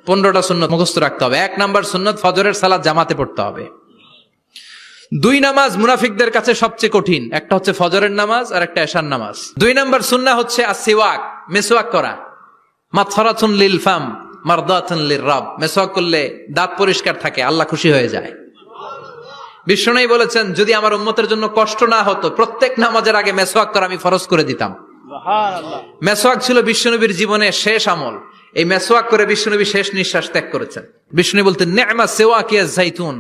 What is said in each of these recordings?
15টা সুন্নত মুখস্থ রাখতে হবে। 1 নাম্বার সুন্নত, ফজরের সালাত জামাতে পড়তে হবে। 2 নামাজ মুনাফিকদের কাছে সবচেয়ে কঠিন, একটা হচ্ছে ফজরের নামাজ আর একটা এশার নামাজ। 2 নাম্বার সুন্নাহ হচ্ছে আসওয়াক, মেসওয়াক করা। মাতফারাতুন লিল ফাম মারদাতুন লিররাব, মেসওয়াক করলে দাঁত পরিষ্কার থাকে, আল্লাহ খুশি হয়ে যায়। বিষ্ণু বলেছেন, যদি আমার উম্মতের জন্য কষ্ট না হতো প্রত্যেক নামাজের আগে মেসওয়াক করা আমি ফরজ করে দিতাম। সুবহানাল্লাহ। মেসওয়াক ছিল বিশ্বনবীর জীবনের শেষ আমল। এই মেসওয়াক করে বিশ্বনবী শেষ নিঃশ্বাস ত্যাগ করেছেন। বিষ্ণু বলতেন, নি'মা সিওয়াকিয়া যাইতুন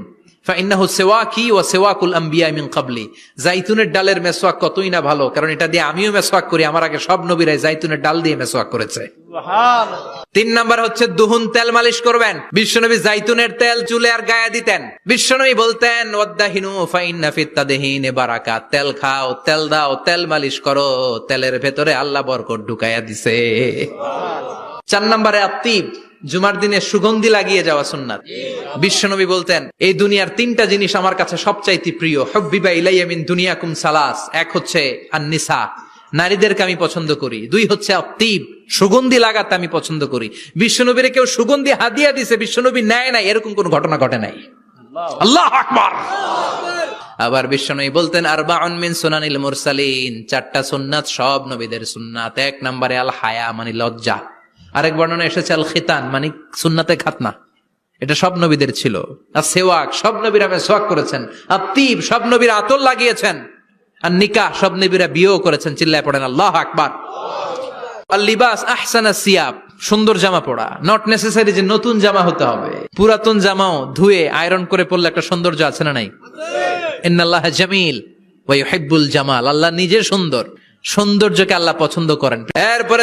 ফাইন্নাহু সিওয়াকি ওয়া সিওয়াকুল আমবিয়া মিন ক্বাবলি। জাইতুনের ডালের মেসওয়াক কতই না ভালো, কারণ এটা দিয়ে আমিও মেসওয়াক করি, আমার আগে সব নবীরাই জাইতুনের ডাল দিয়ে মেসওয়াক করেছে। সুবহানাল্লাহ। 3 নাম্বার হচ্ছে দুহুন, তেল মালিশ করবেন। বিশ্বনবী জাইতুনের তেল চুলে আর গায়ে দিতেন। বিশ্বনবী বলতেন, ওয়াদাহিনু ফাইন্না ফিত তাদহিনি বারাকাত, তেল খাও, তেল দাও, তেল মালিশ করো, তেলের ভেতরে আল্লাহ বরকত ঢুকাইয়া দিছে। 4 নম্বরে আত্তিব, জুমার দিনে সুগন্ধি লাগিয়ে যাওয়া সুন্নাত। বিশ্বনবী বলতেন, এই দুনিয়ার 3টা জিনিস আমার কাছে সবচাইতে প্রিয়। হুব্বিবা ইলাইয়া মিন দুনিয়াকুম সালাস, 1 হচ্ছে আন-নিসা, নারীদেরকে আমি পছন্দ করি। 2 হচ্ছে আত্তিব, সুগন্ধি লাগাতে আমি পছন্দ করি। বিশ্বনবীরে কেউ সুগন্ধি হাদিয়া দিছে, বিশ্বনবী নেয় নাই, এরকম কোন ঘটনা ঘটে নাই। আল্লাহু আকবার। আবার বিশ্বনবী বলতেন, আরবাউন মিন সুনানিল মুরসালিন, 4টা সুন্নাত সব নবীদের সুন্নাত। 1 নম্বরে আল হায়া, মানে লজ্জা। আরেক বর্ণনা এসেছে আল খিতান, মানে সুন্নাতে খাতনা, এটা সব নবীদের ছিল। আর সেওয়াক, সব নবীরা মেসওয়াক করেছেন। আত্তিব, সব নবীরা আতর লাগিয়েছেন। আর নিকাহ, সব নবীরা বিয়েও করেছেন। চিল্লায় পড়েন আল্লাহু আকবার। আর লিবাস আহসানা সিয়াব, সুন্দর জামা পরা। নট নেসেসারি যে নতুন জামা হতে হবে, পুরাতন জামাও ধুয়ে আয়রন করে পরলে একটা সৌন্দর্য আছে না নাই? ইন্নাল্লাহা জামিল ওয়া ইউহিব্বুল জামাল, আল্লাহ নিজে সুন্দর, সৌন্দর্যকে আল্লাহ পছন্দ করেন। এরপরে